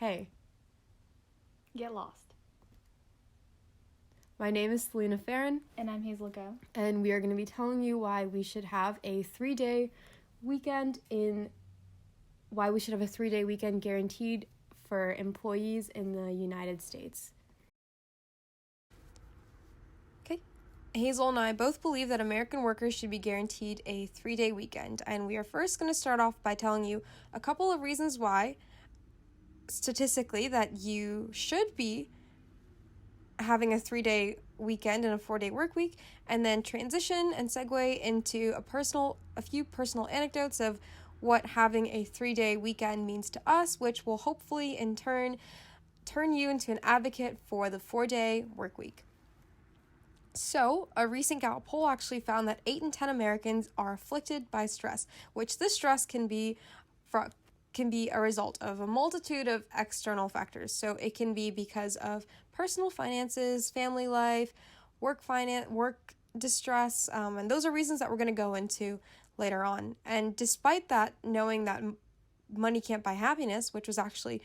Hey, Get lost. my name is Selena Farron, And I'm Hazel Go. and we are going to be telling you why we should have a 3-day weekend guaranteed for employees in the United States. Okay. Hazel and I both believe that American workers should be guaranteed a 3-day weekend, and we are first going to start off by telling you a couple of reasons why, statistically, that you should be having a 3-day weekend and a 4-day work week, and then transition and segue into a few personal anecdotes of what having a 3-day weekend means to us, which will hopefully in turn you into an advocate for the 4-day work week. So, a recent Gallup poll actually found that 8 in 10 Americans are afflicted by stress, which this stress can be a result of a multitude of external factors. So it can be because of personal finances, family life, work distress, and those are reasons that we're going to go into later on. And despite that, knowing that money can't buy happiness, which was actually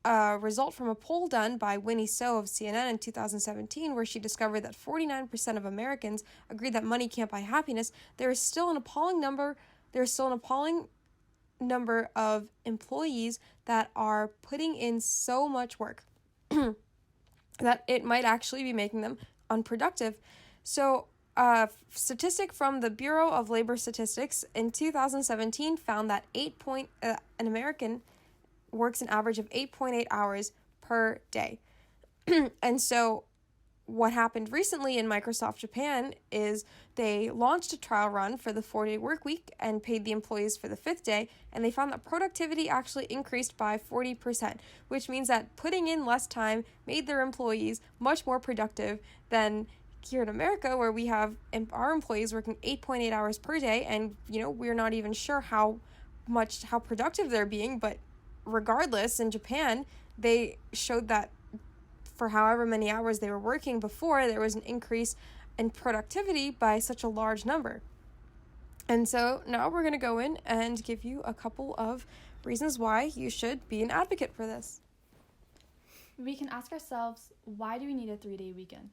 a result from a poll done by Winnie So of CNN in 2017, where she discovered that 49% of Americans agreed that money can't buy happiness, there is still an appalling number of employees that are putting in so much work that it might actually be making them unproductive. So, a statistic from the Bureau of Labor Statistics in 2017 found that an American works an average of 8.8 hours per day. And so what happened recently in Microsoft Japan is they launched a trial run for the 4-day work week and paid the employees for the 5th day, and they found that productivity actually increased by 40%, which means that putting in less time made their employees much more productive than here in America, where we have our employees working 8.8 hours per day, and we're not even sure how productive they're being. But regardless, in Japan, they showed that for however many hours they were working before, there was an increase in productivity by such a large number. And so now we're going to go in and give you a couple of reasons why you should be an advocate for this. We can ask ourselves, why do we need a 3-day weekend?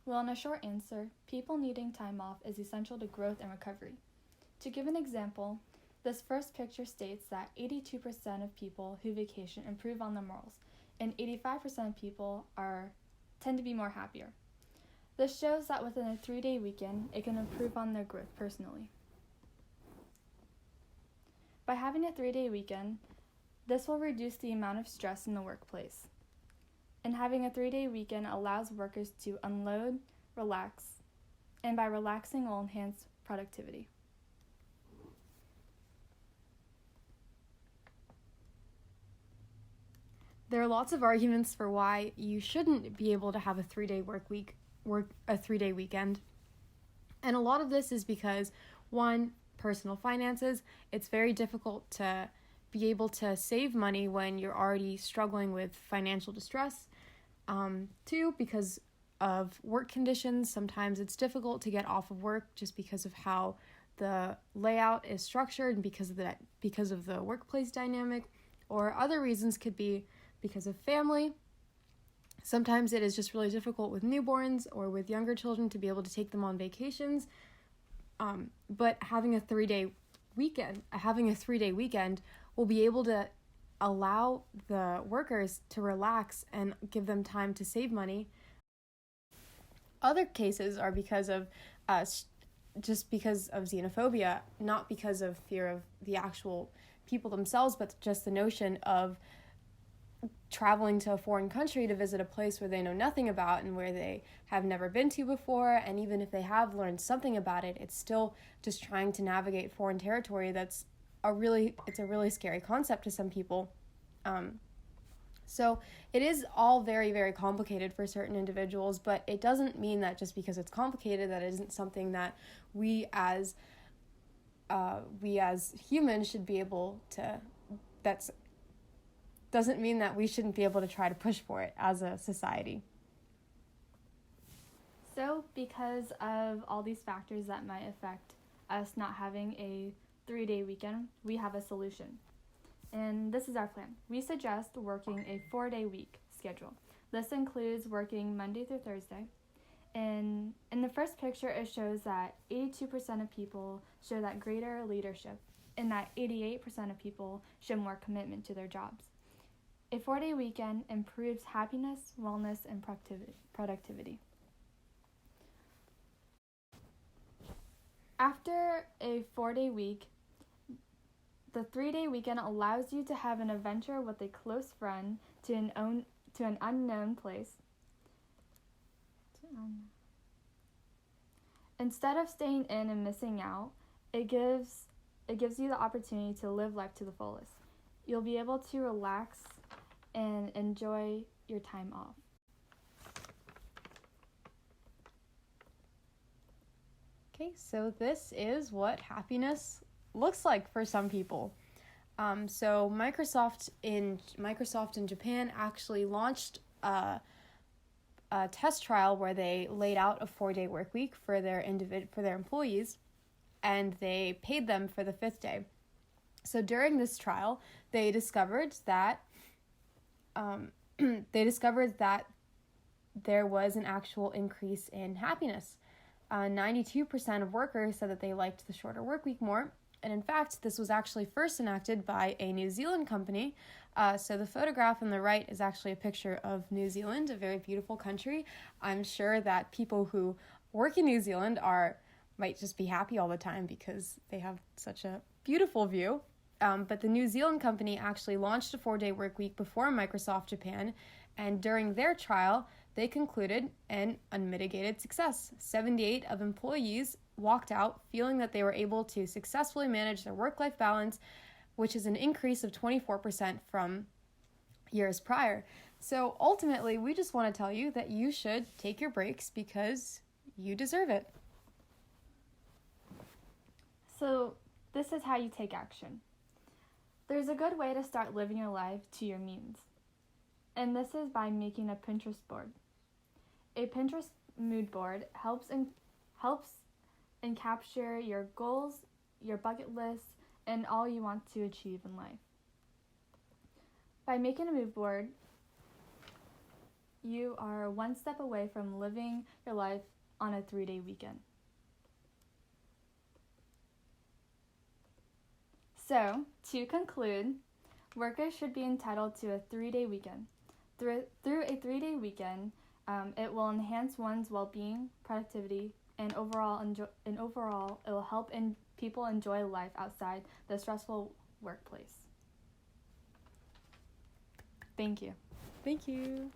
Well, in a short answer, people needing time off is essential to growth and recovery. To give an example, this first picture states that 82% of people who vacation improve on their morals, and 85% of people tend to be more happier. This shows that within a 3-day weekend, it can improve on their growth personally. By having a 3-day weekend, this will reduce the amount of stress in the workplace. And having a 3-day weekend allows workers to unload, relax, and by relaxing will enhance productivity. There are lots of arguments for why you shouldn't be able to have a 3-day a 3-day weekend. And a lot of this is because, one, personal finances. It's very difficult to be able to save money when you're already struggling with financial distress. Two, because of work conditions. Sometimes it's difficult to get off of work just because of how the layout is structured and because of the workplace dynamic. Or other reasons could be because of family. Sometimes it is just really difficult with newborns or with younger children to be able to take them on vacations. But having a 3-day weekend will be able to allow the workers to relax and give them time to save money. Other cases are because of just because of xenophobia, not because of fear of the actual people themselves, but just the notion of traveling to a foreign country to visit a place where they know nothing about and where they have never been to before. And even if they have learned something about it, it's still just trying to navigate foreign territory. It's a really scary concept to some people. So it is all very, very complicated for certain individuals, but it doesn't mean that just because it's complicated, that it isn't something that we as humans should be able to, doesn't mean that we shouldn't be able to try to push for it as a society. So, because of all these factors that might affect us not having a 3-day weekend, we have a solution. And this is our plan. We suggest working a 4-day week schedule. This includes working Monday through Thursday. And in the first picture, it shows that 82% of people show that greater leadership and that 88% of people show more commitment to their jobs. A 4-day weekend improves happiness, wellness, and productivity. After a 4-day week, the 3-day weekend allows you to have an adventure with a close friend to an unknown place. Instead of staying in and missing out, it gives you the opportunity to live life to the fullest. You'll be able to relax and enjoy your time off. Okay, so this is what happiness looks like for some people. So Microsoft in Japan actually launched a test trial where they laid out a 4-day work week for their employees, and they paid them for the 5th day. So during this trial, they discovered that there was an actual increase in happiness. 92% of workers said that they liked the shorter work week more. And in fact, this was actually first enacted by a New Zealand company. So the photograph on the right is actually a picture of New Zealand, a very beautiful country. I'm sure that people who work in New Zealand might just be happy all the time because they have such a beautiful view. But the New Zealand company actually launched a 4-day work week before Microsoft Japan, and during their trial, they concluded an unmitigated success. 78 of employees walked out feeling that they were able to successfully manage their work-life balance, which is an increase of 24% from years prior. So ultimately, we just want to tell you that you should take your breaks because you deserve it. So this is how you take action. There's a good way to start living your life to your means, and this is by making a Pinterest board. A Pinterest mood board helps capture your goals, your bucket list, and all you want to achieve in life. By making a mood board, you are one step away from living your life on a 3-day weekend. So, to conclude, workers should be entitled to a 3-day weekend. Through a 3-day weekend, it will enhance one's well-being, productivity, and overall it will help people enjoy life outside the stressful workplace. Thank you. Thank you.